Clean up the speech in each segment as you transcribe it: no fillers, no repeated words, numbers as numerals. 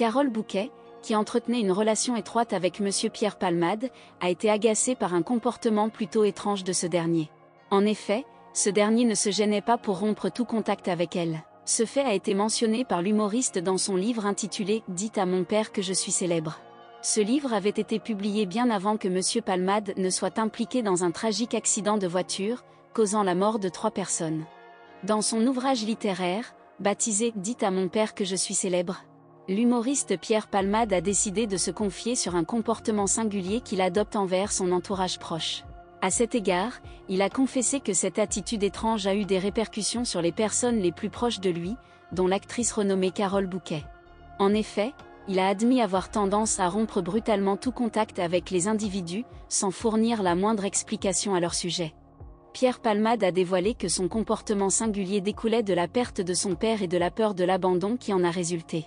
Carole Bouquet, qui entretenait une relation étroite avec Monsieur Pierre Palmade, a été agacée par un comportement plutôt étrange de ce dernier. En effet, ce dernier ne se gênait pas pour rompre tout contact avec elle. Ce fait a été mentionné par l'humoriste dans son livre intitulé « Dites à mon père que je suis célèbre ». Ce livre avait été publié bien avant que Monsieur Palmade ne soit impliqué dans un tragique accident de voiture, causant la mort de 3 personnes. Dans son ouvrage littéraire, baptisé « Dites à mon père que je suis célèbre », l'humoriste Pierre Palmade a décidé de se confier sur un comportement singulier qu'il adopte envers son entourage proche. À cet égard, il a confessé que cette attitude étrange a eu des répercussions sur les personnes les plus proches de lui, dont l'actrice renommée Carole Bouquet. En effet, il a admis avoir tendance à rompre brutalement tout contact avec les individus, sans fournir la moindre explication à leur sujet. Pierre Palmade a dévoilé que son comportement singulier découlait de la perte de son père et de la peur de l'abandon qui en a résulté.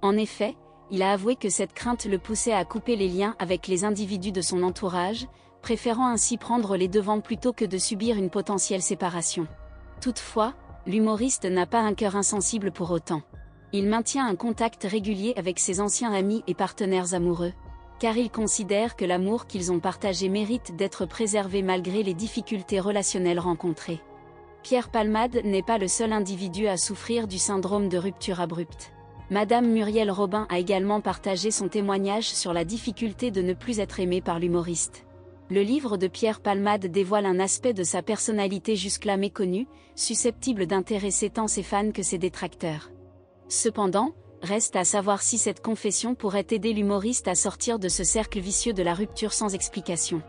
En effet, il a avoué que cette crainte le poussait à couper les liens avec les individus de son entourage, préférant ainsi prendre les devants plutôt que de subir une potentielle séparation. Toutefois, l'humoriste n'a pas un cœur insensible pour autant. Il maintient un contact régulier avec ses anciens amis et partenaires amoureux, car il considère que l'amour qu'ils ont partagé mérite d'être préservé malgré les difficultés relationnelles rencontrées. Pierre Palmade n'est pas le seul individu à souffrir du syndrome de rupture abrupte. Madame Muriel Robin a également partagé son témoignage sur la difficulté de ne plus être aimée par l'humoriste. Le livre de Pierre Palmade dévoile un aspect de sa personnalité jusque-là méconnu, susceptible d'intéresser tant ses fans que ses détracteurs. Cependant, reste à savoir si cette confession pourrait aider l'humoriste à sortir de ce cercle vicieux de la rupture sans explication.